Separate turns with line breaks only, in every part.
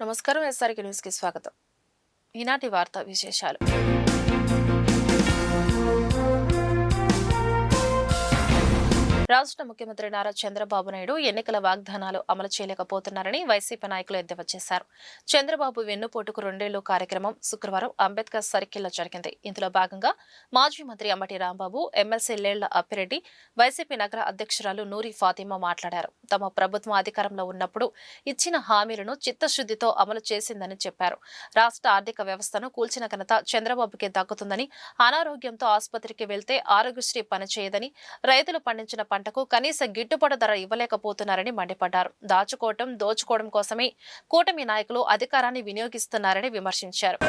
నమస్కారం SRK news కి స్వాగతం. ఈనాటి వార్తా విశేషాలు. రాష్ట్ర ముఖ్యమంత్రి నారా చంద్రబాబు నాయుడు ఎన్నికల వాగ్దానాలు అమలు చేయలేకపోతున్నారని వైసీపీ నాయకులు ఎద్దేవా చేశారు. చంద్రబాబు వెన్నుపోటుకు 2 ఏళ్లు కార్యక్రమం శుక్రవారం అంబేద్కర్ సర్కిల్లో జరిగింది. ఇందులో భాగంగా మాజీ మంత్రి అంబటి రాంబాబు, ఎమ్మెల్సీ లేళ్ల అప్పిరెడ్డి, వైసీపీ నగర అధ్యక్షురాలు నూరి ఫాతిమా మాట్లాడారు. తమ ప్రభుత్వం అధికారంలో ఉన్నప్పుడు ఇచ్చిన హామీలను చిత్తశుద్దితో అమలు చేసిందని చెప్పారు. రాష్ట్ర ఆర్థిక వ్యవస్థను కూల్చిన ఘనత చంద్రబాబుకే దక్కుతుందని, అనారోగ్యంతో ఆసుపత్రికి వెళ్తే ఆరోగ్యశ్రీ పనిచేయదని, రైతులు పండించిన పంటకు కనీస గిట్టుబాటు ధర ఇవ్వలేకపోతున్నారని మండిపడ్డారు. దోచుకోవడం కోసమే కూటమి నాయకులు అధికారాన్ని వినియోగిస్తున్నారని విమర్శించారు.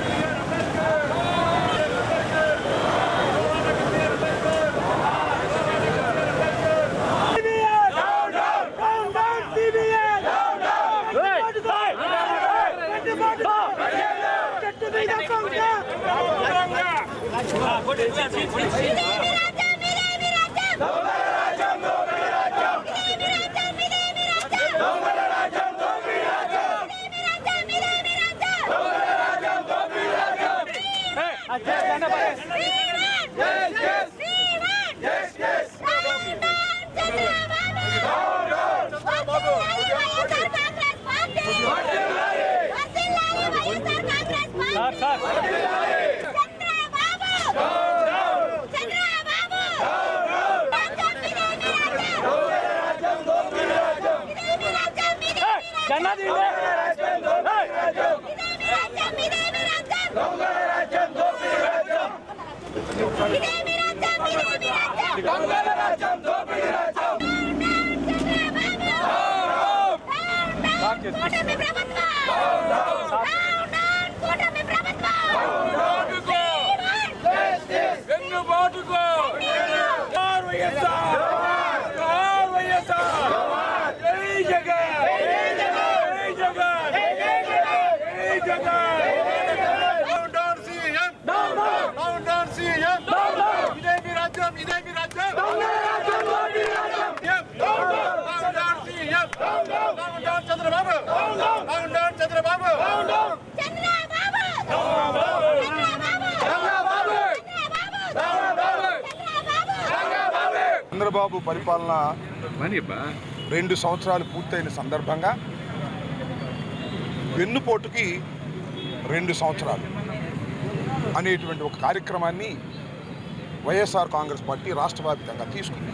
చంద్రబాబు పరిపాలన 2 సంవత్సరాలు పూర్తయిన సందర్భంగా వెన్నుపోటుకి 2 సంవత్సరాలు అనేటువంటి ఒక కార్యక్రమాన్ని వైఎస్ఆర్ కాంగ్రెస్ పార్టీ రాష్ట్ర వ్యాప్తంగా తీసుకుంది.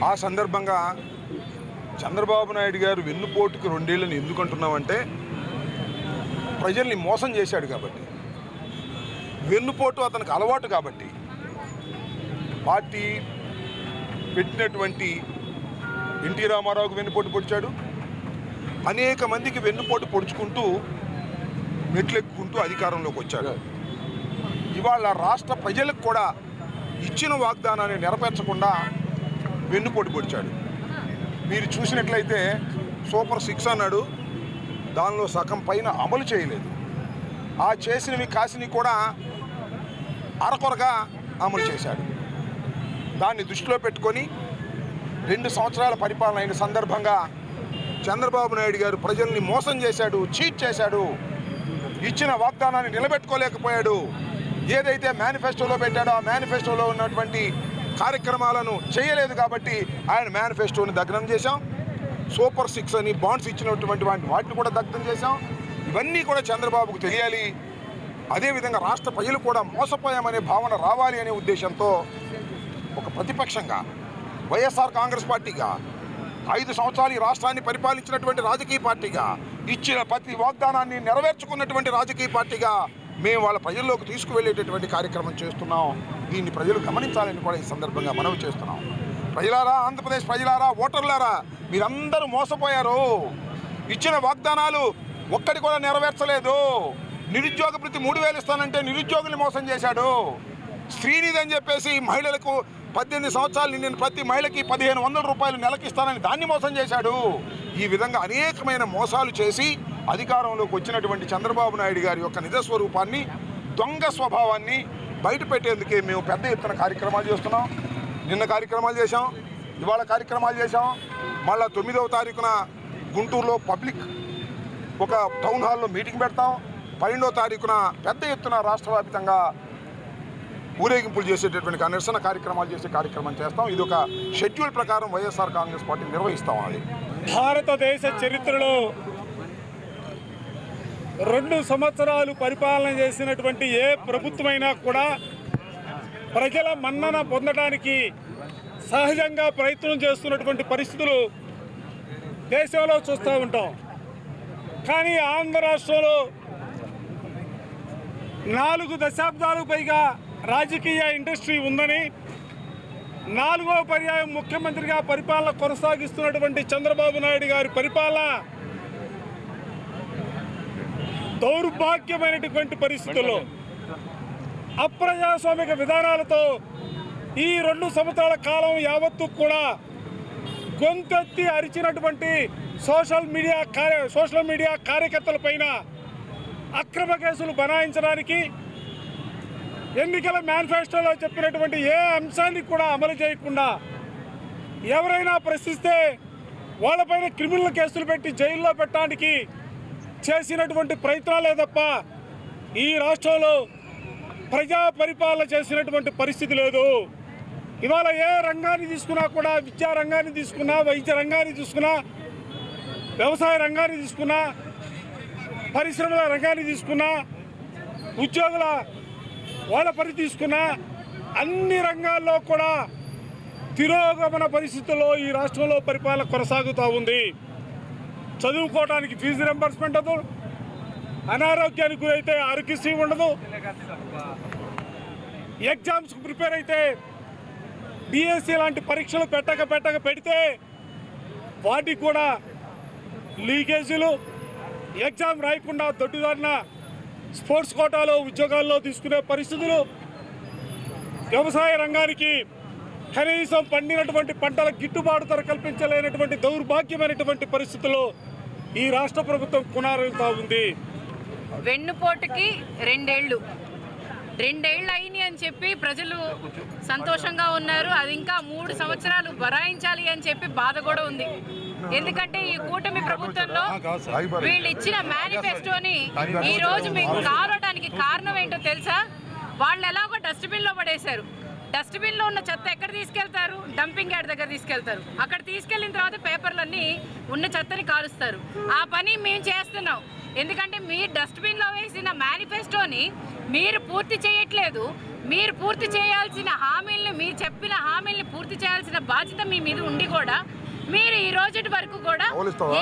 ఆ సందర్భంగా చంద్రబాబు నాయుడు గారు వెన్నుపోటుకి 2 ఏళ్ళని ఎందుకు అంటున్నామంటే, ప్రజల్ని మోసం చేశాడు కాబట్టి, వెన్నుపోటు అతనికి అలవాటు కాబట్టి, పార్టీ పెట్టినటువంటి ఎన్టీ రామారావుకు వెన్నుపోటు పొడిచాడు, అనేక మందికి వెన్నుపోటు పొడుచుకుంటూ మెట్లెక్కుంటూ అధికారంలోకి వచ్చాడు. ఇవాళ రాష్ట్ర ప్రజలకు కూడా ఇచ్చిన వాగ్దానాన్ని నెరవేర్చకుండా వెన్నుపోటు పొడిచాడు. మీరు చూసినట్లయితే సూపర్ 6 అన్నాడు, దానిలో సగం పైన అమలు చేయలేదు. ఆ చేసినవి కాసినవి కూడా అరకొరగా అమలు చేశాడు. దాన్ని దృష్టిలో పెట్టుకొని 2 సంవత్సరాల పరిపాలన అయిన సందర్భంగా చంద్రబాబు నాయుడు గారు ప్రజల్ని మోసం చేశాడు, చీట్ చేశాడు, ఇచ్చిన వాగ్దానాన్ని నిలబెట్టుకోలేకపోయాడు. ఏదైతే మేనిఫెస్టోలో పెట్టాడో ఆ మేనిఫెస్టోలో ఉన్నటువంటి కార్యక్రమాలను చేయలేదు కాబట్టి ఆయన మేనిఫెస్టోని దగ్ధం చేశాం. సూపర్ 6 అని బాండ్స్ ఇచ్చినటువంటి వాటిని కూడా దగ్ధం చేశాం. ఇవన్నీ కూడా చంద్రబాబుకు తెలియాలి. అదేవిధంగా రాష్ట్ర ప్రజలు కూడా మోసపోయామనే భావన రావాలి అనే ఉద్దేశంతో ఒక ప్రతిపక్షంగా వైఎస్ఆర్ కాంగ్రెస్ పార్టీగా 5 సంవత్సరాలు ఈ రాష్ట్రాన్ని పరిపాలించినటువంటి రాజకీయ పార్టీగా, ఇచ్చిన ప్రతి వాగ్దానాన్ని నెరవేర్చుకున్నటువంటి రాజకీయ పార్టీగా మేము వాళ్ళ ప్రజల్లోకి తీసుకువెళ్ళేటటువంటి కార్యక్రమం చేస్తున్నాం. దీన్ని ప్రజలు గమనించాలని కూడా ఈ సందర్భంగా మనవి చేస్తున్నాం. ప్రజలారా, ఆంధ్రప్రదేశ్ ప్రజలారా, ఓటర్లారా, మీరందరూ మోసపోయారు. ఇచ్చిన వాగ్దానాలు ఒక్కటి కూడా నెరవేర్చలేదు. నిరుద్యోగ భృతి 3000 ఇస్తానంటే నిరుద్యోగుల్ని మోసం చేశాడు. శ్రీనిధి అని చెప్పేసి మహిళలకు 18 సంవత్సరాలు నిండిన ప్రతి మహిళకి 1500 రూపాయలు నెలకి ఇస్తానని దాన్ని మోసం చేశాడు. ఈ విధంగా అనేకమైన మోసాలు చేసి అధికారంలోకి వచ్చినటువంటి చంద్రబాబు నాయుడు గారి యొక్క నిజస్వరూపాన్ని, దొంగ స్వభావాన్ని బయట పెట్టేందుకే మేము పెద్ద ఎత్తున కార్యక్రమాలు చేస్తున్నాం. నిన్న కార్యక్రమాలు చేశాం, ఇవాళ కార్యక్రమాలు చేశాం. మళ్ళా 9వ తారీఖున గుంటూరులో పబ్లిక్ ఒక టౌన్ హాల్లో మీటింగ్ పెడతాం. 12వ తారీఖున పెద్ద ఎత్తున రాష్ట్ర వ్యాప్తంగా ఊరేగింపులు చేసేటటువంటి నిరసన కార్యక్రమాలు చేసే కార్యక్రమం చేస్తాం. ఇది ఒక షెడ్యూల్ ప్రకారం వైఎస్ఆర్ కాంగ్రెస్ పార్టీ నిర్వహిస్తాం. అది
భారతదేశ చరిత్రలో 2 సంవత్సరాలు పరిపాలన చేసినటువంటి ఏ ప్రభుత్వమైనా కూడా ప్రజల మన్నన పొందడానికి సహజంగా ప్రయత్నం చేస్తున్నటువంటి పరిస్థితులు దేశంలో చూస్తూ ఉంటాం. కానీ ఆంధ్ర రాష్ట్రంలో 4 దశాబ్దాలకు పైగా రాజకీయ ఇండస్ట్రీ ఉందని, 4వ పర్యాయం ముఖ్యమంత్రిగా పరిపాలన కొనసాగిస్తున్నటువంటి చంద్రబాబు నాయుడు గారి పరిపాలన దౌర్భాగ్యమైనటువంటి పరిస్థితుల్లో అప్రజాస్వామిక విధానాలతో ఈ 2 సంవత్సరాల కాలం యావత్తు కూడా గొంతెత్తి అరిచినటువంటి సోషల్ మీడియా కార్యకర్తలపైన అక్రమ కేసులు బనాయించడానికి, ఎన్నికల మేనిఫెస్టోలో చెప్పినటువంటి ఏ అంశాన్ని కూడా అమలు చేయకుండా ఎవరైనా ప్రశ్నిస్తే వాళ్ళపైన క్రిమినల్ కేసులు పెట్టి జైల్లో పెట్టడానికి చేసినటువంటి ప్రయత్నాలే తప్ప ఈ రాష్ట్రంలో ప్రజా పరిపాలన చేసినటువంటి పరిస్థితి లేదు. ఇవాళ ఏ రంగాన్ని తీసుకున్నా కూడా, విద్యా రంగాన్ని తీసుకున్నా, వైద్య రంగాన్ని తీసుకున్నా, వ్యవసాయ రంగాన్ని తీసుకున్నా, పరిశ్రమల రంగాన్ని తీసుకున్నా, ఉద్యోగుల వాళ్ళ పని తీసుకున్నా, అన్ని రంగాల్లో కూడా తిరోగమన పరిస్థితుల్లో ఈ రాష్ట్రంలో పరిపాలన కొనసాగుతూ ఉంది. చదువుకోవడానికి ఫీజు రింబర్స్మెంట్ ఉండదు, అనారోగ్యానికి గురైతే ఆరోగ్యశ్రీ ఉండదు, ఎగ్జామ్స్కి ప్రిపేర్ అయితే డిఎస్సి లాంటి పరీక్షలు పెడితే వాటికి కూడా లీకేజీలు, ఎగ్జామ్ రాయకుండా దొడ్డిదారిన స్పోర్ట్స్ కోటాలో ఉద్యోగాల్లో తీసుకునే పరిస్థితులు, వ్యవసాయ రంగానికి కనీసం పండినటువంటి పంటల గిట్టుబాటు ధర కల్పించలేనటువంటి దౌర్భాగ్యమైనటువంటి పరిస్థితుల్లో ఈ రాష్ట్ర ప్రభుత్వం కొనసాగుతూ ఉంది.
వెన్నుపోటుకి 2 ఏళ్ళు అయినాయి అని చెప్పి ప్రజలు సంతోషంగా ఉన్నారు. అది ఇంకా 3 సంవత్సరాలు భరాయించాలి అని చెప్పి బాధ కూడా ఉంది. ఎందుకంటే ఈ కూటమి ప్రభుత్వంలో వీళ్ళు ఇచ్చిన మేనిఫెస్టోని ఈ రోజు మీకు కావడానికి కారణం ఏంటో తెలుసా? వాళ్ళు ఎలాగో డస్ట్బిన్లో పడేశారు. డస్ట్బిన్లో ఉన్న చెత్త ఎక్కడ తీసుకెళ్తారు? డంపింగ్ యార్డ్ దగ్గర తీసుకెళ్తారు. అక్కడ తీసుకెళ్లిన తర్వాత పేపర్లన్నీ ఉన్న చెత్తని కాలుస్తారు. ఆ పని మేము చేస్తున్నాం. ఎందుకంటే మీరు డస్ట్బిన్లో వేసిన మేనిఫెస్టోని మీరు పూర్తి చేయట్లేదు. మీరు పూర్తి చేయాల్సిన హామీలను, మీరు చెప్పిన హామీల్ని పూర్తి చేయాల్సిన బాధ్యత మీ మీద ఉండి కూడా మీరు ఈ రోజు వరకు కూడా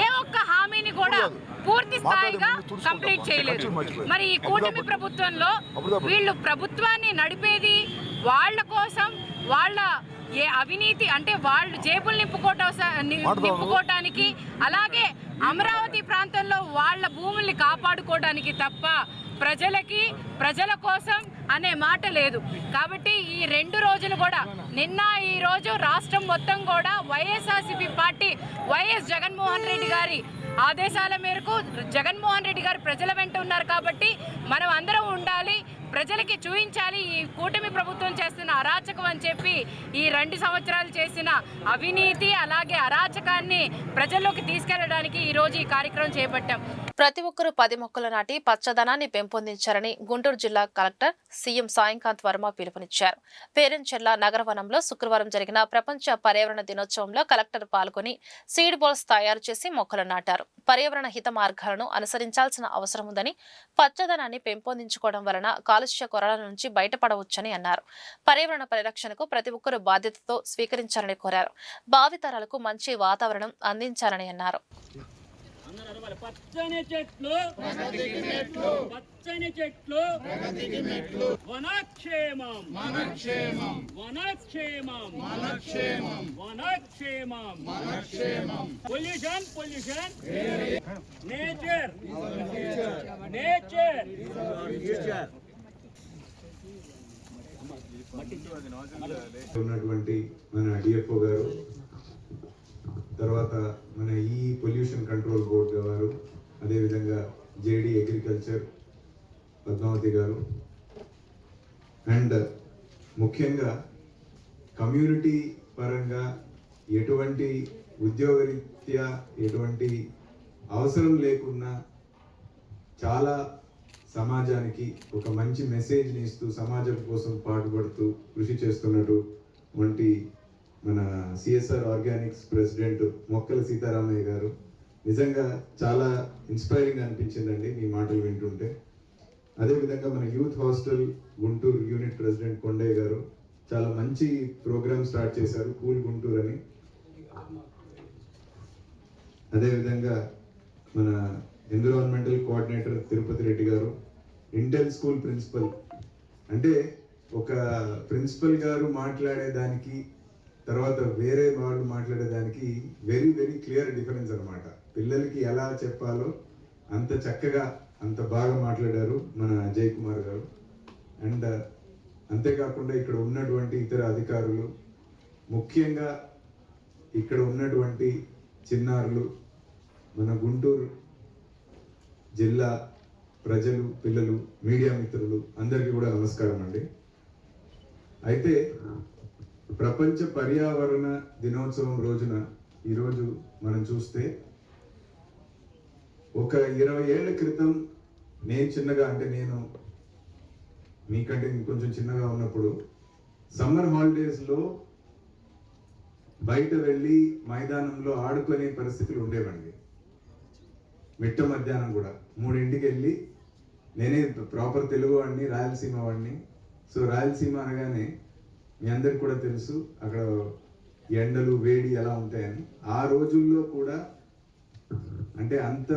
ఏ ఒక్క హామీని కూడా పూర్తి స్థాయిగా కంప్లీట్ చేయలేదు. మరి ఈ కూటమి ప్రభుత్వంలో వీళ్ళు ప్రభుత్వాన్ని నడిపేది వాళ్ళ కోసం, వాళ్ళ ఏ అవినీతి అంటే వాళ్ళు జేబులు నింపుకోవటానికి, అలాగే అమరావతి ప్రాంతంలో వాళ్ళ భూముల్ని కాపాడుకోవడానికి తప్ప ప్రజలకి, ప్రజల కోసం అనే మాట లేదు. కాబట్టి ఈ 2 రోజులు కూడా, నిన్న ఈ రోజు రాష్ట్రం మొత్తం కూడా వైఎస్ఆర్సీపీ పార్టీ వైఎస్ జగన్మోహన్ రెడ్డి గారి ఆదేశాల మేరకు జగన్మోహన్ రెడ్డి గారు ప్రజల వెంట ఉన్నారు. కాబట్టి మనం అందరం ఉండాలి, ప్రజలకి చూపించాలి ఈ కూటమి ప్రభుత్వం చేస్తున్న అరాచకం అని చెప్పి ఈ 2 సంవత్సరాలు చేసిన అవినీతి అలాగే అరాచకాన్ని ప్రజల్లోకి తీసుకెళ్లడానికి ఈ రోజు ఈ కార్యక్రమం చేపట్టాం.
ప్రతి ఒక్కరూ 10 మొక్కలు నాటి పచ్చదనాన్ని పెంపొందించారని గుంటూరు జిల్లా కలెక్టర్ సీఎం సాయంకాంత్ వర్మ పిలుపునిచ్చారు. పేరెంచెర్ల నగరవనంలో శుక్రవారం జరిగిన ప్రపంచ పర్యావరణ దినోత్సవంలో కలెక్టర్ పాల్గొని సీడ్ బాల్స్ తయారు చేసి మొక్కలు నాటారు. పర్యావరణ హిత మార్గాలను అనుసరించాల్సిన అవసరం ఉందని, పచ్చదనాన్ని పెంపొందించుకోవడం వలన కాలుష్య కొరల నుంచి బయటపడవచ్చని అన్నారు. పర్యావరణ పరిరక్షణకు ప్రతి ఒక్కరూ బాధ్యతతో స్వీకరించాలని కోరారు. భావితరాలకు మంచి వాతావరణం అందించాలని అన్నారు.
పచ్చని చెట్లు పచ్చని చెట్లు వనక్షేమం వనక్షేమం వనక్షేమం వనక్షేమం వనక్షేమం వనక్షేమం పొల్యూషన్ పొల్యూషన్ నేచర్ నేచర్
ఉన్నటువంటి మన డిఎఫ్ఓ గారు, తర్వాత మన ఈ పొల్యూషన్ కంట్రోల్ బోర్డు గారు, అదేవిధంగా జేడీ అగ్రికల్చర్ పద్మావతి గారు, అండ్ ముఖ్యంగా కమ్యూనిటీ పరంగా ఎటువంటి ఉద్యోగరీత్యా ఎటువంటి అవసరం లేకున్నా చాలా సమాజానికి ఒక మంచి మెసేజ్ని ఇస్తూ సమాజం కోసం పాటుపడుతూ కృషి చేస్తున్నటువంటి మన సిఎస్ఆర్ ఆర్గానిక్స్ ప్రెసిడెంట్ మొక్కల సీతారామయ్య గారు నిజంగా చాలా ఇన్స్పైరింగ్ అనిపించిందండి మీ మాటలు వింటుంటే. అదేవిధంగా మన youth hostel Guntur unit president Kondaiah గారు చాలా మంచి ప్రోగ్రామ్ స్టార్ట్ చేశారు, కూల్ గుంటూరు అని. అదేవిధంగా మన ఎన్విరాన్మెంటల్ కోఆర్డినేటర్ తిరుపతి రెడ్డి గారు, ఇంటెల్ స్కూల్ ప్రిన్సిపల్. అంటే ఒక ప్రిన్సిపల్ గారు మాట్లాడేదానికి తర్వాత వేరే వాళ్ళు మాట్లాడేదానికి వెరీ వెరీ క్లియర్ డిఫరెన్స్ అనమాట. పిల్లలకి ఎలా చెప్పాలో అంత చక్కగా అంత బాగా మాట్లాడారు మన అజయ్ కుమార్ గారు. అండ్ అంతేకాకుండా ఇక్కడ ఉన్నటువంటి ఇతర అధికారులు, ముఖ్యంగా ఇక్కడ ఉన్నటువంటి చిన్నారులు, మన గుంటూరు జిల్లా ప్రజలు, పిల్లలు, మీడియా మిత్రులు అందరికీ కూడా నమస్కారం అండి. అయితే ప్రపంచ పర్యావరణ దినోత్సవం రోజున ఈరోజు మనం చూస్తే ఒక 20 ఏళ్ల క్రితం నేను మీకంటే కొంచెం చిన్నగా ఉన్నప్పుడు సమ్మర్ హాలిడేస్లో బయట వెళ్ళి మైదానంలో ఆడుకునే పరిస్థితులు ఉండేవండి. మిట్ట మధ్యాహ్నం కూడా 3ంటికి వెళ్ళి, నేనే ప్రాపర్ తెలుగు వాడిని, రాయలసీమ వాడిని. సో రాయలసీమ అనగానే మీ అందరికి కూడా తెలుసు అక్కడ ఎండలు వేడి ఎలా ఉంటాయని. ఆ రోజుల్లో కూడా అంటే అంత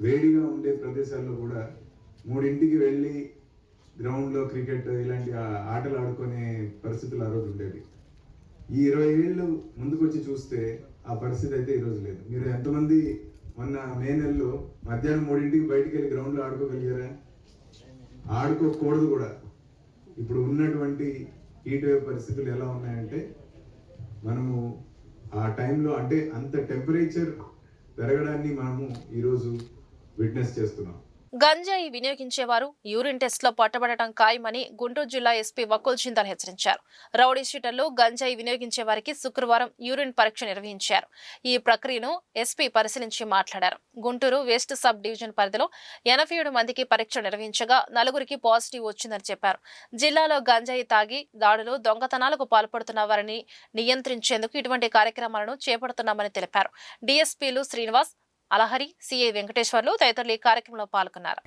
వేడిగా ఉండే ప్రదేశాల్లో కూడా 3ంటికి వెళ్ళి గ్రౌండ్లో క్రికెట్ ఇలాంటి ఆటలు ఆడుకునే పరిస్థితులు ఆ రోజు ఉండేవి. ఈ 20 ఏళ్ళు ముందుకు వచ్చి చూస్తే ఆ పరిస్థితి అయితే ఈరోజు లేదు. మీరు ఎంతమంది మొన్న మే నెలలో మధ్యాహ్నం 3ంటికి బయటికి వెళ్ళి గ్రౌండ్లో ఆడుకోగలిగారా? ఆడుకోకూడదు కూడా. ఇప్పుడు ఉన్నటువంటి హీట్ వేవ్ పరిస్థితులు ఎలా ఉన్నాయంటే మనము ఆ టైంలో అంటే అంత టెంపరేచర్ పెరగడాన్ని మనము ఈరోజు విట్నెస్ చేస్తున్నాం.
గంజాయి వినియోగించేవారు యూరిన్ టెస్ట్లో పట్టబడటం ఖాయమని గుంటూరు జిల్లా ఎస్పీ వకుల్ జిందాల్ హెచ్చరించారు. రౌడీ షీటర్లు గంజాయి వినియోగించే వారికి శుక్రవారం యూరిన్ పరీక్ష నిర్వహించారు. ఈ ప్రక్రియను ఎస్పీ పరిశీలించి మాట్లాడారు. గుంటూరు వెస్ట్ సబ్ డివిజన్ పరిధిలో 87 మందికి పరీక్ష నిర్వహించగా 4కి పాజిటివ్ వచ్చిందని చెప్పారు. జిల్లాలో గంజాయి తాగి దాడులు, దొంగతనాలకు పాల్పడుతున్న వారిని నియంత్రించేందుకు ఇటువంటి కార్యక్రమాలను చేపడుతున్నామని తెలిపారు. డీఎస్పీలు శ్రీనివాస్, అలహరి, సిఐ వెంకటేశ్వర్లు తదితరులు ఈ కార్యక్రమంలో పాల్గొన్నారు.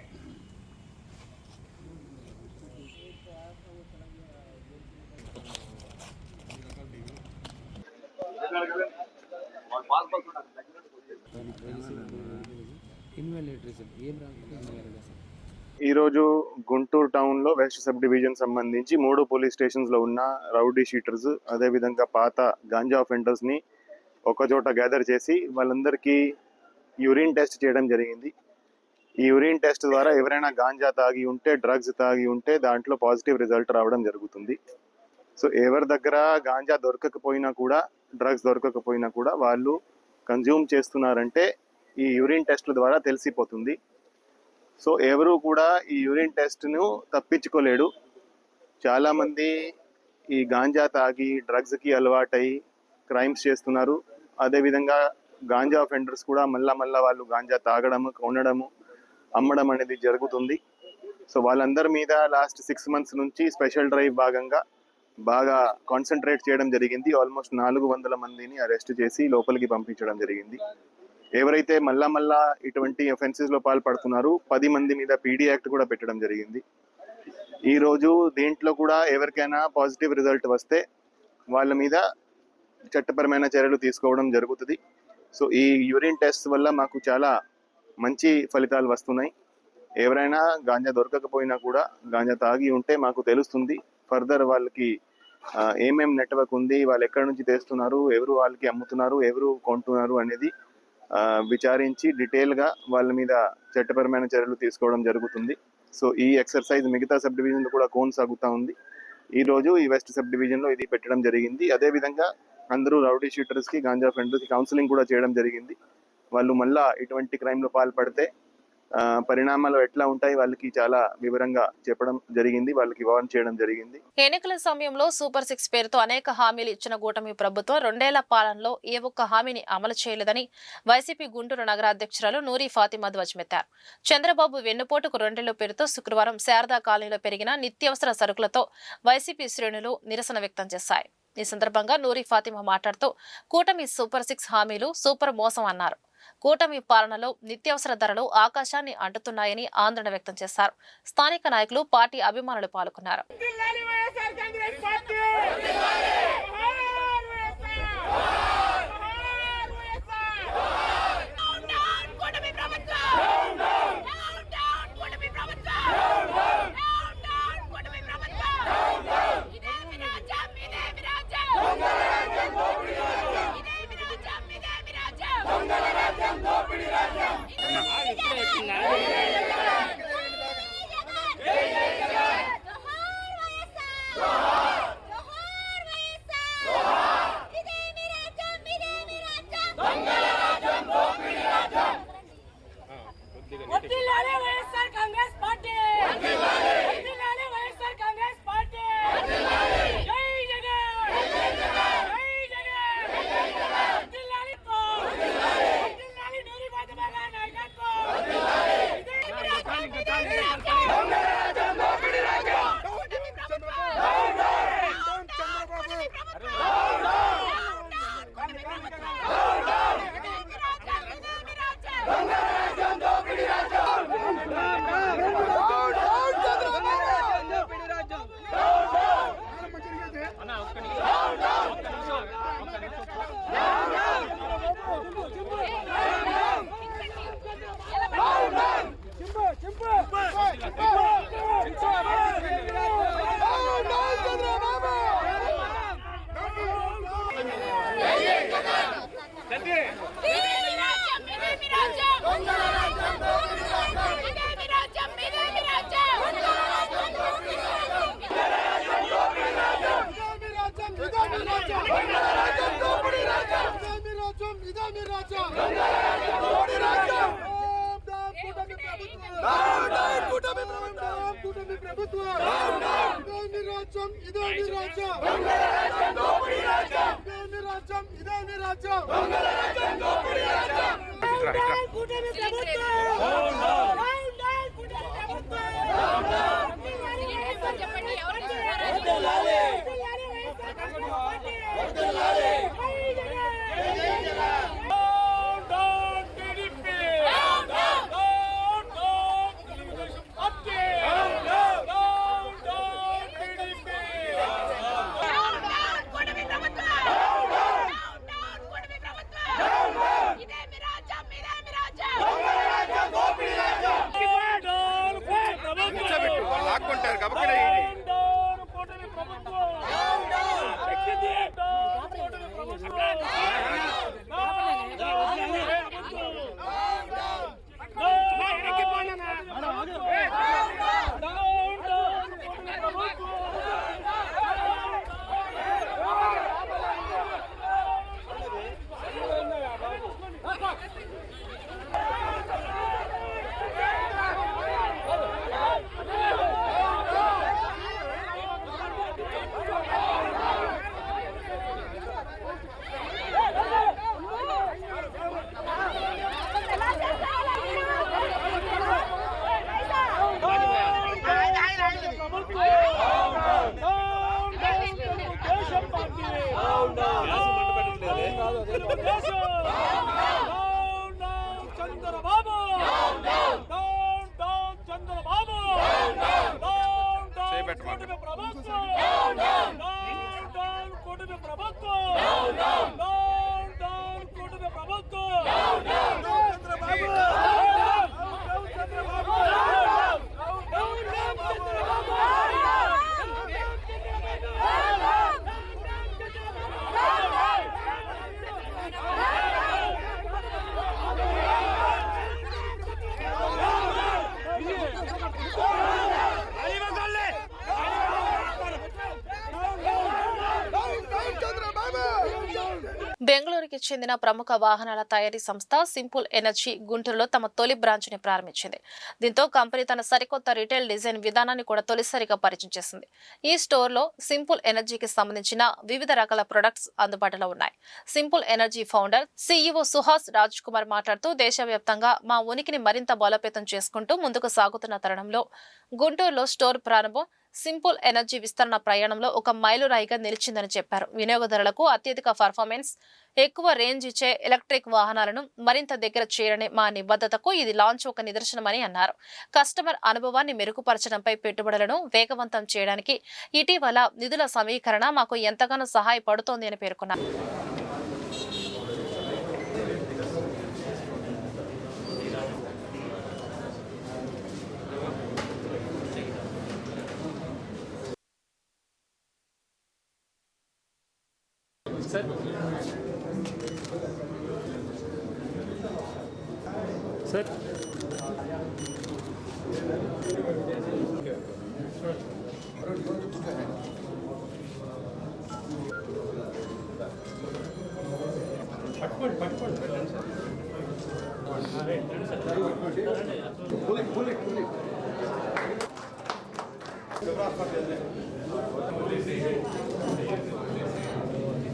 ఈరోజు గుంటూరు టౌన్లో వెస్ట్ సబ్ డివిజన్ సంబంధించి 3 పోలీస్ స్టేషన్స్లో ఉన్న రౌడీ షీటర్స్, అదేవిధంగా పాత గాంజా అఫెండర్స్ని ఒకచోట గ్యాదర్ చేసి వాళ్ళందరికీ యూరిన్ టెస్ట్ చేయడం జరిగింది. ఈ యూరిన్ టెస్ట్ ద్వారా ఎవరైనా గాంజా తాగి ఉంటే, డ్రగ్స్ తాగి ఉంటే దాంట్లో పాజిటివ్ రిజల్ట్ రావడం జరుగుతుంది. సో ఎవరి దగ్గర గాంజా దొరకకపోయినా కూడా, డ్రగ్స్ దొరకకపోయినా కూడా వాళ్ళు కన్జ్యూమ్ చేస్తున్నారంటే ఈ యూరిన్ టెస్ట్ల ద్వారా తెలిసిపోతుంది. సో ఎవరు కూడా ఈ యూరిన్ టెస్ట్ను తప్పించుకోలేడు. చాలామంది ఈ గాంజా తాగి డ్రగ్స్కి అలవాటై క్రైమ్స్ చేస్తున్నారు. అదేవిధంగా గాంజా అఫెండర్స్ కూడా మళ్ళా వాళ్ళు గాంజా తాగడము, కొనడము, అమ్మడం అనేది జరుగుతుంది. సో వాళ్ళందరి మీద లాస్ట్ 6 months నుంచి స్పెషల్ డ్రైవ్ భాగంగా బాగా కాన్సన్ట్రేట్ చేయడం జరిగింది. ఆల్మోస్ట్ 400 మందిని అరెస్ట్ చేసి లోపలికి పంపించడం జరిగింది. ఎవరైతే మళ్ళా ఇటువంటి అఫెన్సెస్లో పాల్పడుతున్నారో 10 మంది మీద పీడీ యాక్ట్ కూడా పెట్టడం జరిగింది. ఈరోజు దీంట్లో కూడా ఎవరికైనా పాజిటివ్ రిజల్ట్ వస్తే వాళ్ళ మీద చట్టపరమైన చర్యలు తీసుకోవడం జరుగుతుంది. సో ఈ యూరిన్ టెస్ట్ వల్ల మాకు చాలా మంచి ఫలితాలు వస్తున్నాయి. ఎవరైనా గాంజా దొరకకపోయినా కూడా గాంజా తాగి ఉంటే మాకు తెలుస్తుంది. ఫర్దర్ వాళ్ళకి ఏమేం నెట్వర్క్ ఉంది, వాళ్ళు ఎక్కడి నుంచి తెస్తున్నారు, ఎవరు వాళ్ళకి అమ్ముతున్నారు, ఎవరు కొంటున్నారు అనేది విచారించి డీటెయిల్గా వాళ్ళ మీద చట్టపరమైన చర్యలు తీసుకోవడం జరుగుతుంది. సో ఈ ఎక్సర్సైజ్ మిగతా సబ్ డివిజన్లో కూడా కొనసాగుతూ ఉంది. ఈరోజు ఈ వెస్ట్ సబ్ డివిజన్లో ఇది పెట్టడం జరిగింది. అదేవిధంగా అందరూ రౌడీ షూటర్స్కి, గాంజా అఫెండర్స్కి కౌన్సిలింగ్ కూడా చేయడం జరిగింది. వాళ్ళు మళ్ళా ఇటువంటి క్రైమ్లో పాల్పడితే పరిణామాలు ఎట్లా ఉంటాయి వాళ్ళకి చాలా వివరంగా చెప్పడం జరిగింది, వాళ్ళకి వార్న్ చేయడం జరిగింది.
ఎన్నికల సమయంలో సూపర్ 6 పేరుతో అనేక హామీలు ఇచ్చిన కూటమి ప్రభుత్వం 2 ఏళ్ల పాలనలో ఏ ఒక్క హామీని అమలు చేయలేదని వైసీపీ గుంటూరు నగర అధ్యక్షురాలు నూరి ఫాతిమా ధ్వజమెత్తారు. చంద్రబాబు వెన్నుపోటుకు 2 ఏళ్ల పేరుతో శుక్రవారం శారదా కాలనీలో పెరిగిన నిత్యావసర సరుకులతో వైసీపీ శ్రేణులు నిరసన వ్యక్తం చేశాయి. ఈ సందర్భంగా నూరి ఫాతిమా మాట్లాడుతూ కూటమి సూపర్ 6 హామీలు సూపర్ మోసం అన్నారు. కూటమి పాలనలో నిత్యావసర ధరలు ఆకాశాన్ని అంటుతున్నాయని ఆందోళన వ్యక్తం చేశారు. స్థానిక నాయకులు, పార్టీ అభిమానులు పాల్గొన్నారు. రాష్ట్రానికి చెందిన ప్రముఖ వాహనాల తయారీ సంస్థ సింపుల్ ఎనర్జీ గుంటూరులో తమ తొలి బ్రాంచ్ని ప్రారంభించింది. దీంతో కంపెనీ తన సరికొత్త రీటైల్ డిజైన్ విధానాన్ని కూడా తొలిసారిగా పరిచయం చేసింది. ఈ స్టోర్లో సింపుల్ ఎనర్జీకి సంబంధించిన వివిధ రకాల ప్రొడక్ట్స్ అందుబాటులో ఉన్నాయి. Simple energy founder CEO Suhas Raj Kumar మాట్లాడుతూ, దేశవ్యాప్తంగా మా ఉనికిని మరింత బలోపేతం చేసుకుంటూ ముందుకు సాగుతున్న తరుణంలో గుంటూరులో స్టోర్ ప్రారంభం సింపుల్ ఎనర్జీ విస్తరణ ప్రయాణంలో ఒక మైలురాయిగా నిలిచిందని చెప్పారు. వినియోగదారులకు అత్యధిక పర్ఫార్మెన్స్, ఎక్కువ రేంజ్ ఇచ్చే ఎలక్ట్రిక్ వాహనాలను మరింత దగ్గర చేరని మా నిబద్ధతకు ఇది లాంచ్ ఒక నిదర్శనమని అన్నారు. కస్టమర్ అనుభవాన్ని మెరుగుపరచడంపై పెట్టుబడులను వేగవంతం చేయడానికి ఇటీవల నిధుల సమీకరణ మాకు ఎంతగానో సహాయపడుతోంది అని పేర్కొన్నారు.
Sir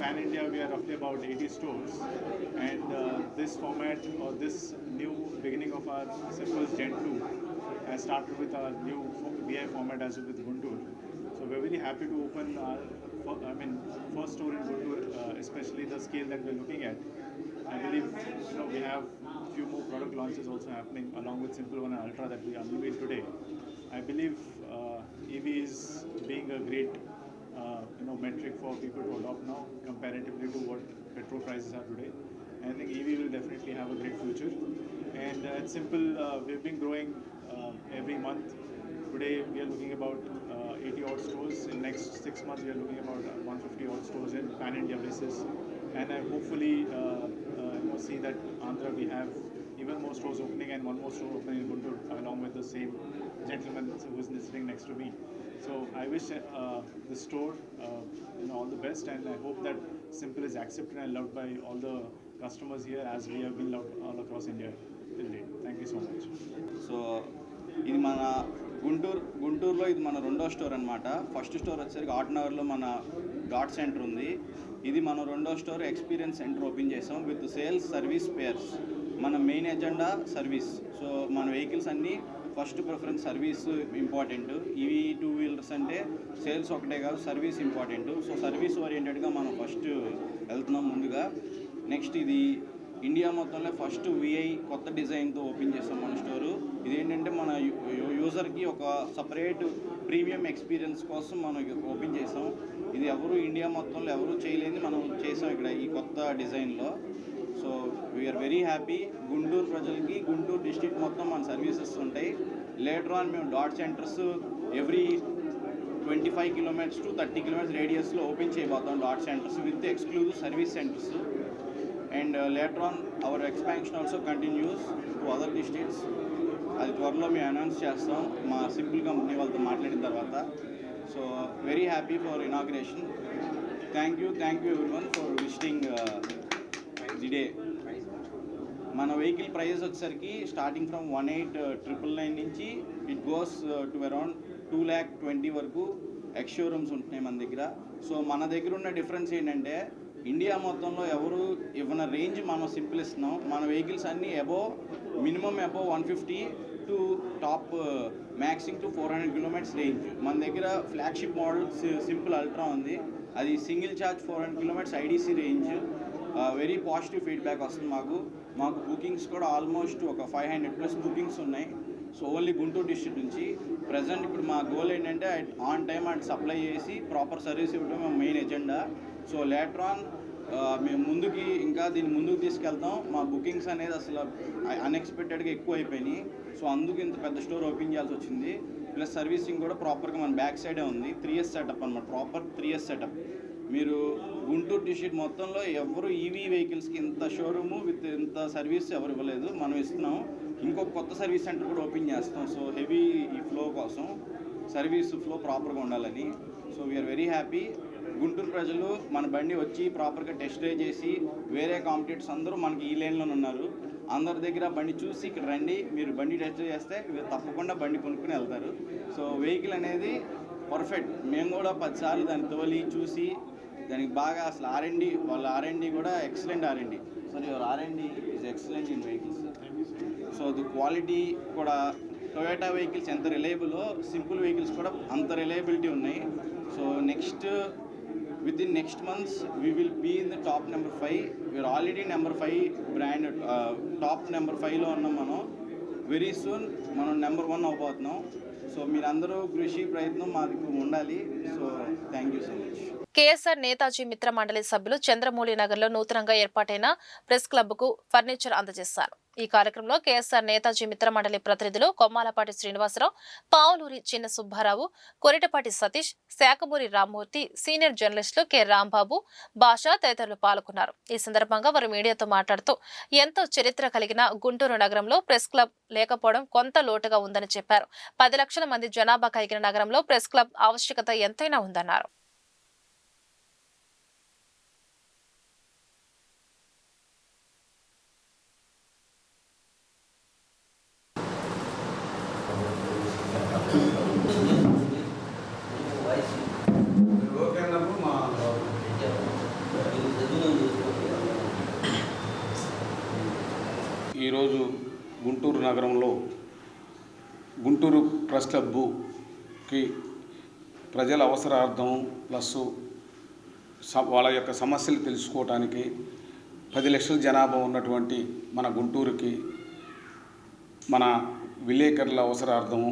Pan India, we are roughly about 80 stores, and this format or this new beginning of our Simple's Gen 2 has started with our new BI format as with Guntur. So we're very happy to open our first store in Guntur, especially the scale that we're looking at. I believe we have few more product launches also happening along with Simple One and Ultra that we unveiled today. I believe EV is being a great metric for people to adopt now comparatively to what petrol prices are today. And I think EV will definitely have a great future. And at Simple, we've been growing every month. Today we are looking about 80 odd stores. In next 6 months we are looking about 150 odd stores in Pan India basis. And I hopefully see that Andhra we have even more stores opening and one more store opening in Guntur along with the same gentleman who is sitting next to me. So I wish the store all the best, and I hope that Simple is accepted and loved by all the customers here as we have been loved all across India till date. Thank you so much.
So ఇది మన గుంటూరులో ఇది మన రెండో store అనమాట. First store వచ్చేసరికి ఆటనగర్లో మన dot centre ఉంది. ఇది మన రెండో స్టోర్ ఎక్స్పీరియన్స్ సెంటర్ ఓపెన్ చేసాం విత్ సేల్స్ సర్వీస్ పేర్స్. మన మెయిన్ ఎజెండా సర్వీస్. సో మన వెహికల్స్ అన్నీ ఫస్ట్ ప్రిఫరెన్స్ సర్వీస్ ఇంపార్టెంట్. ఇవి 2 వీలర్స్ అంటే సేల్స్ ఒకటే కాదు, సర్వీస్ ఇంపార్టెంట్. సో సర్వీస్ ఓరియంటెడ్గా మనం ఫస్ట్ వెళ్తున్నాం ముందుగా. నెక్స్ట్ ఇది ఇండియా మొత్తంలో ఫస్ట్ VI కొత్త డిజైన్తో ఓపెన్ చేస్తాం మన స్టోరు. ఇదేంటంటే మన యూజర్కి ఒక సపరేట్ ప్రీమియం ఎక్స్పీరియన్స్ కోసం మనం ఓపెన్ చేసాం. ఇది ఇండియా మొత్తంలో ఎవరు చేయలేని మనం చేసాం ఇక్కడ ఈ కొత్త డిజైన్లో. So we are very happy. Guntur ప్రజలకి గుంటూరు డిస్ట్రిక్ట్ మొత్తం మన సర్వీసెస్ ఉంటాయి. లేటర్ ఆన్ మేము dot centres every 25 kilometers to 30 kilometers రేడియస్లో ఓపెన్ చేయబోతాం dot centres with exclusive service centres. And later on our expansion also continues to other districts. అది త్వరలో మేము అనౌన్స్ చేస్తాం మా సింపుల్ కంపెనీ వాళ్ళతో మాట్లాడిన తర్వాత. So very happy for inauguration. Thank you everyone for visiting the day. మన vehicle prices వచ్చేసరికి స్టార్టింగ్ ఫ్రమ్ 18,999 నుంచి ఇట్ గోస్ టు అరౌండ్ 2,20,000 వరకు ఎక్స్ షోరూమ్స్ ఉంటున్నాయి మన దగ్గర. సో మన దగ్గర ఉన్న డిఫరెన్స్ ఏంటంటే ఇండియా మొత్తంలో ఎవరు ఇవ్వన రేంజ్ మనం సింపుల్ ఇస్తున్నాం. మన వెహికల్స్ అన్నీ minimum above 150 to top maxing to 400 kilometers range. మన దగ్గర ఫ్లాగ్షిప్ మోడల్ సింపుల్ అల్ట్రా ఉంది. అది single charge 400 kilometers IDC range. Very positive feedback వస్తుంది మాకు బుకింగ్స్ కూడా ఆల్మోస్ట్ ఒక 500+ బుకింగ్స్ ఉన్నాయి. సో ఓన్లీ గుంటూరు డిస్ట్రిక్ట్ నుంచి. ప్రజెంట్ ఇప్పుడు మా గోల్ ఏంటంటే ఆన్ టైం అటు సప్లై చేసి ప్రాపర్ సర్వీస్ ఇవ్వడం మా main agenda. So later on మేము దీన్ని ముందుకు తీసుకెళ్తాం. మా బుకింగ్స్ అనేది అసలు అన్ఎక్స్పెక్టెడ్గా ఎక్కువ అయిపోయినాయి. సో అందుకు ఇంత పెద్ద స్టోర్ ఓపెన్ చేయాల్సి వచ్చింది. ప్లస్ సర్వీసింగ్ కూడా ప్రాపర్గా మన బ్యాక్ సైడే ఉంది. 3S సెటప్ అనమాట, ప్రాపర్ 3S సెటప్. మీరు గుంటూరు డిస్ట్రిక్ట్ మొత్తంలో ఎవరు ఈవీ వెహికల్స్కి ఇంత షోరూము విత్ ఇంత సర్వీస్ ఎవరు ఇవ్వలేదు, మనం ఇస్తున్నాం. ఇంకొక కొత్త సర్వీస్ సెంటర్ కూడా ఓపెన్ చేస్తాం. సో హెవీ ఈ ఫ్లో కోసం సర్వీస్ ఫ్లో ప్రాపర్గా ఉండాలని. So we are very happy. Guntur ప్రజలు మన బండి వచ్చి ప్రాపర్గా టెస్ట్ డ్రైవ్ చేసి వేరే కాంపిటేటర్స్ అందరూ మనకి ఈ లైన్లోనే ఉన్నారు. అందరి దగ్గర బండి చూసి ఇక్కడ రండి, మీరు బండి టెస్ట్ డ్రైవ్ చేస్తే మీరు తప్పకుండా బండి కొనుక్కుని వెళ్తారు. సో వెహికల్ అనేది పర్ఫెక్ట్. మేము కూడా 10 సార్లు దాన్ని తోలి చూసి దానికి బాగా అసలు R&D వాళ్ళ R&D కూడా excellent R&D. So your R&D is excellent in vehicles. So the quality కూడా టొయోటా వెహికల్స్ ఎంత రిలయబుల్లో సింపుల్ వెహికల్స్ కూడా అంత రిలయబిలిటీ ఉన్నాయి. So within next months we will be in the top number 5. We are already number 5 brand, top number 5 లో ఉన్నాం మనం. Very soon మనం number 1 అవబోతున్నాం. So మీరందరూ కృషి ప్రయత్నం మాకు ఉండాలి. So thank you so much.
KSR Netaji మిత్ర మండలి సభ్యులు చంద్రమౌళి నగర్లో నూతనంగా ఏర్పాటైన ప్రెస్ క్లబ్కు ఫర్నిచర్ అందజేశారు. ఈ కార్యక్రమంలో కేఎస్ఆర్ నేతాజీ మిత్ర మండలి ప్రతినిధులు కొమ్మాలపాటి శ్రీనివాసరావు, పావులూరి చిన్న సుబ్బారావు, కొరిటపాటి సతీష్, శాఖమూరి రామ్మూర్తి, సీనియర్ జర్నలిస్టులు కె రాంబాబు, భాష తదితరులు పాల్గొన్నారు. ఈ సందర్భంగా వారు మీడియాతో మాట్లాడుతూ ఎంతో చరిత్ర కలిగిన గుంటూరు నగరంలో ప్రెస్ క్లబ్ లేకపోవడం కొంత లోటుగా ఉందని చెప్పారు. 10 లక్షల మంది జనాభా కలిగిన నగరంలో ప్రెస్ క్లబ్ ఆవశ్యకత ఎంతైనా ఉందన్నారు.
ఈరోజు గుంటూరు నగరంలో గుంటూరు ప్రెస్ క్లబ్కి ప్రజల అవసరార్థం ప్లస్ వాళ్ళ యొక్క సమస్యలు తెలుసుకోవడానికి 10 లక్షల జనాభా ఉన్నటువంటి మన గుంటూరుకి మన విలేకరుల అవసరార్థము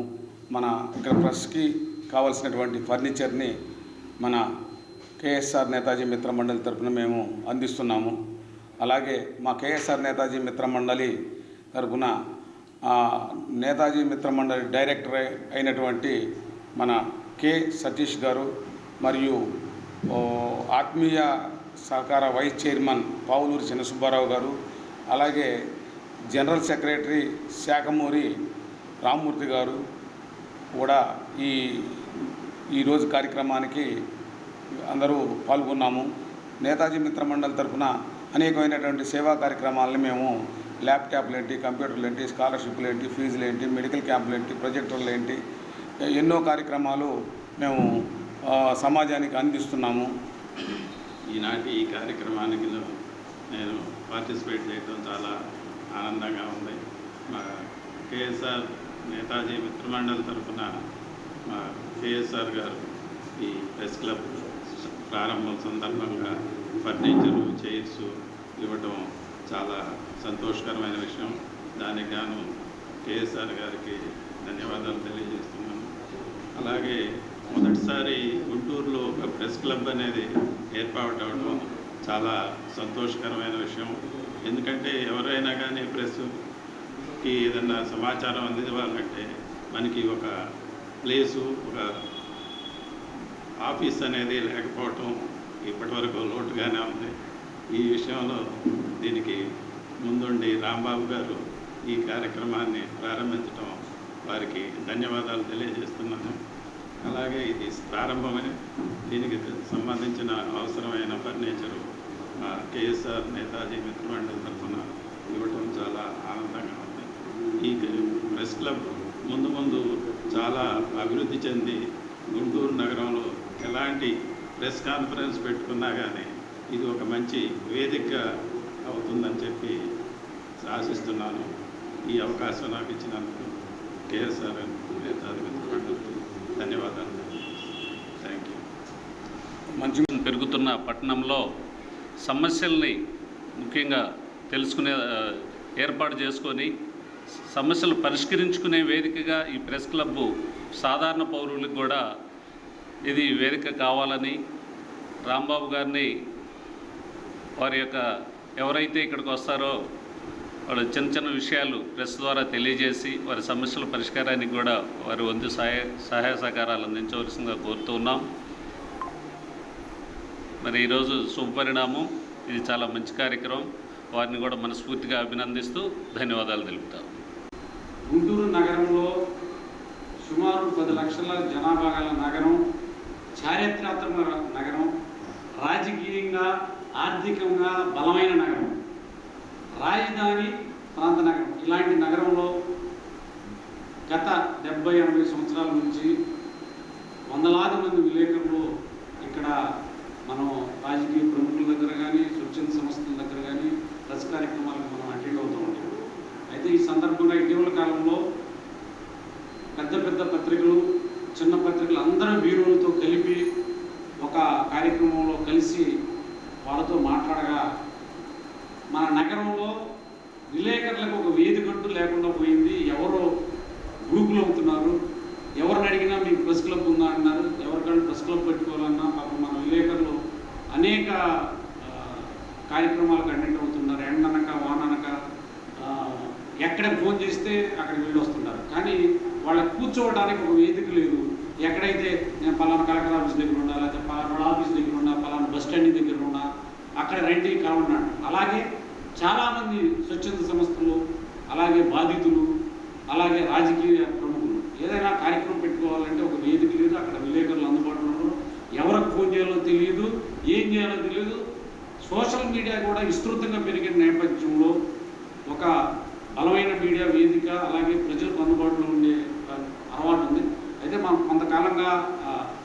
మన ఇక్కడ ప్రెస్కి కావాల్సినటువంటి ఫర్నిచర్ని మన కేఎస్ఆర్ నేతాజీ మిత్ర మండలి తరఫున మేము అందిస్తున్నాము. అలాగే మా కేఎస్ఆర్ నేతాజీ మిత్ర మండలి తరఫున నేతాజీ మిత్ర మండలి డైరెక్టర్ అయినటువంటి మన కె సతీష్ గారు మరియు ఆత్మీయ సహకార వైస్ చైర్మన్ పావులూరి చిన్న సుబ్బారావు గారు, అలాగే జనరల్ సెక్రటరీ శాఖమూరి రామ్మూర్తి గారు కూడా ఈరోజు కార్యక్రమానికి అందరూ పాల్గొన్నాము. నేతాజీ మిత్ర మండలి తరఫున అనేకమైనటువంటి సేవా కార్యక్రమాలని మేము ల్యాప్టాప్లు ఏంటి, కంప్యూటర్లు ఏంటి, స్కాలర్షిప్లు ఏంటి, ఫీజులు ఏంటి, మెడికల్ క్యాంపులు ఏంటి, ప్రొజెక్టర్లు ఏంటి, ఎన్నో కార్యక్రమాలు మేము సమాజానికి అందిస్తున్నాము.
ఈనాటి ఈ కార్యక్రమానికి నేను పార్టిసిపేట్ చేయడం చాలా ఆనందంగా ఉంది. మా కేఎస్ఆర్ నేతాజీ మిత్రమండలి తరఫున మా కేఎస్ఆర్ గారు ఈ ప్రెస్ క్లబ్ ప్రారంభం సందర్భంగా ఫర్నిచరు, చైర్స్ ఇవ్వటం చాలా సంతోషకరమైన విషయం. దానికి గాను కేఎస్ఆర్ గారికి ధన్యవాదాలు తెలియజేస్తున్నాను. అలాగే మొదటిసారి గుంటూరులో ఒక ప్రెస్ క్లబ్ అనేది ఏర్పాటవడం చాలా సంతోషకరమైన విషయం. ఎందుకంటే ఎవరైనా కానీ ప్రెస్కి ఏదన్నా సమాచారం అందివ్వాలంటే మనకి ఒక ప్లేసు, ఒక ఆఫీస్ అనేది లేకపోవటం ఇప్పటివరకు లోటుగానే ఉంది. ఈ విషయంలో దీనికి ముందుండి రాంబాబు గారు ఈ కార్యక్రమాన్ని ప్రారంభించడం వారికి ధన్యవాదాలు తెలియజేస్తున్నాను. అలాగే ఇది ప్రారంభమని దీనికి సంబంధించిన అవసరమైన ఫర్నిచరు కేఎస్ఆర్ నేతాజీ మిత్రమండలి తరఫున ఇవ్వటం చాలా ఆనందంగా ఉంది. ఈ ప్రెస్ క్లబ్ ముందు ముందు చాలా అభివృద్ధి చెంది గుంటూరు నగరంలో ఎలాంటి ప్రెస్ కాన్ఫరెన్స్ పెట్టుకున్నా కానీ ఇది ఒక మంచి వేదిక అవుతుందని చెప్పి ఆశిస్తున్నాను. ఈ అవకాశం నాకు ఇచ్చినందుకు కేఎస్ఆర్ నేతాజీ మిత్రమండలికి ధన్యవాదాలు. Thank you.
మంచి పెరుగుతున్న పట్టణంలో సమస్యల్ని ముఖ్యంగా తెలుసుకునే ఏర్పాటు చేసుకొని సమస్యలు పరిష్కరించుకునే వేదికగా ఈ ప్రెస్ క్లబ్ సాధారణ పౌరులకు కూడా ఇది వేదిక కావాలని రాంబాబు గారిని వారి యొక్క ఎవరైతే ఇక్కడికి వస్తారో వాళ్ళు చిన్న చిన్న విషయాలు ప్రెస్ ద్వారా తెలియజేసి వారి సమస్యల పరిష్కారానికి కూడా వారి వంతు సహాయ సహకారాలు అందించవలసిందిగా కోరుతూ ఉన్నాం. మరి ఈరోజు శుభపరిణామం, ఇది చాలా మంచి కార్యక్రమం. వారిని కూడా మనస్ఫూర్తిగా అభినందిస్తూ ధన్యవాదాలు తెలుపుతాం.
గుంటూరు నగరంలో సుమారు 10 లక్షల జనాభా గల నగరం, చారిత్రాత్మక నగరం, రాజకీయంగా ఆర్థికంగా బలమైన నగరం, రాజధాని ప్రాంత నగరం. ఇలాంటి నగరంలో గత 70-80 సంవత్సరాల నుంచి వందలాది మంది విలేకరులు ఇక్కడ మనం రాజకీయ ప్రముఖుల దగ్గర కానీ స్వచ్ఛంద సంస్థల దగ్గర కానీ ప్రెస్ కార్యక్రమాలకు మనం అటెండ్ అవుతూ ఉంటాం. అయితే ఈ సందర్భంగా ఇటీవల కాలంలో పెద్ద పెద్ద పత్రికలు, చిన్న పత్రికలు అందరూ బ్యూరోలతో కలిపి ఒక కార్యక్రమంలో కలిసి వాళ్ళతో మాట్లాడగా మన నగరంలో విలేకరులకు ఒక వేదికట్టు లేకుండా పోయింది. ఎవరో గ్రూపులు అవుతున్నారు, ఎవరిని అడిగినా మీకు ప్రెస్ క్లబ్ ఉందా అన్నారు. ఎవరికైనా ప్రెస్ క్లబ్ పెట్టుకోవాలన్నా పాపం మన విలేకరులు అనేక కార్యక్రమాలకు అటెండ్ అవుతున్నారు. ఎండనక వాననక ఎక్కడ ఫోన్ చేస్తే అక్కడికి వెళ్ళి వస్తున్నారు. కానీ వాళ్ళకి కూర్చోవడానికి ఒక వేదిక లేదు. ఎక్కడైతే నేను పలానా కలెక్టర్ ఆఫీస్ దగ్గర ఉన్నా, లేకపోతే పలానా ఆఫీస్ దగ్గర ఉన్నా, పలానా బస్ స్టాండ్ దగ్గర ఉన్నా, అక్కడ రండి కలవన్నాడు. అలాగే చాలామంది స్వచ్ఛంద సంస్థలు, అలాగే బాధితులు, అలాగే రాజకీయ ప్రముఖులు ఏదైనా కార్యక్రమం పెట్టుకోవాలంటే ఒక వేదిక లేదు. అక్కడ విలేకరులు అందుబాటులో ఉన్నారు. ఎవరికి ఫోన్ చేయాలో తెలియదు, ఏం చేయాలో తెలియదు. సోషల్ మీడియా కూడా విస్తృతంగా పెరిగిన నేపథ్యంలో ఒక బలమైన మీడియా వేదిక, అలాగే ప్రజలకు అందుబాటులో ఉండే అలవాటు ఉంది. అయితే మనం కొంతకాలంగా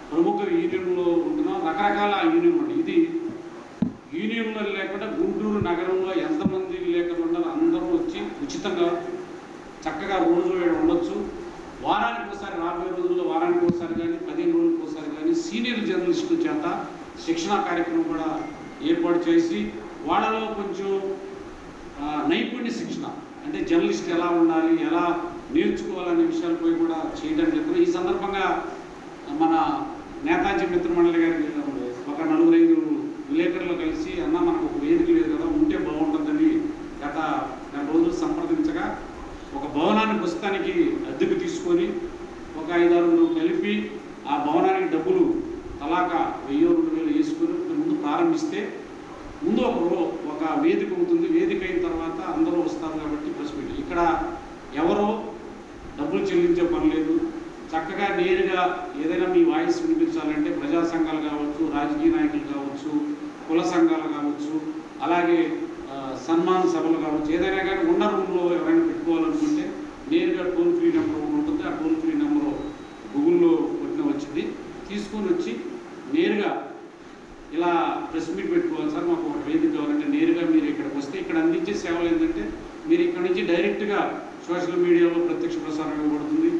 ప్రముఖ యూనియన్లో ఉంటున్నాం. రకరకాల యూనియన్ ఉంది. ఇది యూనియన్లో లేకుండా గుంటూరు నగరంలో ఎంతమంది విలేకరులు ఉన్నారో అందరూ వచ్చి ఉచితంగా చక్కగా రోజు ఉండొచ్చు. వారానికి ఒకసారి, రాబోయే రోజుల్లో వారానికి ఒకసారి కానీ 15 రోజులకు ఒకసారి కానీ సీనియర్ జర్నలిస్టుల చేత శిక్షణా కార్యక్రమం కూడా ఏర్పాటు చేసి వాళ్ళలో కొంచెం నైపుణ్య శిక్షణ, అంటే జర్నలిస్ట్ ఎలా ఉండాలి, ఎలా నేర్చుకోవాలనే విషయాలపై కూడా చేయడం జరుగుతుంది. ఈ సందర్భంగా మన నేతాజీ మిత్రమండలి గారి ఒక 4-5 విలేకరులు కలిసి అన్న మనకు ఒక వేదిక లేదు కదా, ఉంటే బాగుంటుందని గత 2 రోజులు సంప్రదించగా ఒక భవనాన్ని ప్రస్తుతానికి అద్దెకు తీసుకొని ఒక 5-6 కలిపి ఆ భవనానికి డబ్బులు తలాక 1000-2000 వేసుకొని ముందు ప్రారంభిస్తే ముందు ఒక వేదిక అవుతుంది. వేదిక అయిన తర్వాత అందరూ వస్తారు కాబట్టి ప్రెస్ మీట్. ఇక్కడ ఎవరో డబ్బులు చెల్లించే పని లేదు. చక్కగా నేరుగా ఏదైనా మీ వాయిస్ వినిపించాలంటే ప్రజా సంఘాలు కావచ్చు, రాజకీయ నాయకులు కావచ్చు, కుల సంఘాలు కావచ్చు, అలాగే సన్మాన సభలు కావచ్చు, ఏదైనా కానీ ఉన్న రూమ్లో ఎవరైనా పెట్టుకోవాలనుకుంటే నేరుగా టోల్ ఫ్రీ నెంబర్ ఉంటుంది. ఆ టోల్ ఫ్రీ నెంబరు గూగుల్లో కొట్టిన వచ్చింది. తీసుకొని వచ్చి నేరుగా ఇలా ప్రెస్ మీట్ పెట్టుకోవాలి సార్, మాకు ఒక వేదిక కావాలంటే నేరుగా మీరు ఇక్కడికి వస్తే ఇక్కడ అందించే సేవలు ఏంటంటే మీరు ఇక్కడ నుంచి డైరెక్ట్గా సోషల్ మీడియాలో ప్రత్యక్ష ప్రసారం ఇవ్వబడుతుంది.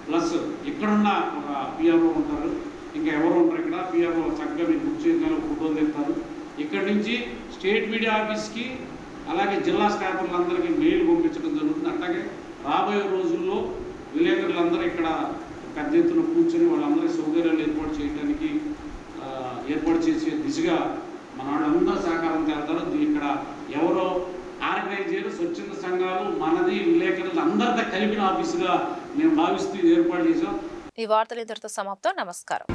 ప్లస్ ఇక్కడున్న ఒక పిఆర్ఓ ఉంటారు, ఇంకా ఎవరు ఉంటారు ఇక్కడ పిఆర్ఓ చక్కగా మీకు బుక్ చేయగల ఫోటోలు తెస్తారు. ఇక్కడి నుంచి స్టేట్ మీడియా ఆఫీస్కి అలాగే జిల్లా స్టాఫర్లందరికీ మెయిల్ పంపించడం జరుగుతుంది. అట్లాగే రాబోయే రోజుల్లో విలేకరులందరూ ఇక్కడ పెద్ద ఎత్తున కూర్చొని వాళ్ళందరికీ సౌకర్యాలు ఏర్పాటు చేసే దిశగా మన వాళ్ళందరూ సహకారం చేస్తారు. ఇక్కడ ఎవరో ఆర్గనైజర్, స్వచ్ఛంద సంఘాలు, మనది, విలేకరులు అందరితో కలిపిన ఆఫీసుగా మేము భావిస్తూ ఏర్పాటు చేసాం.
ఈ వార్తలు ఇంతటితో సమాప్తం. నమస్కారం.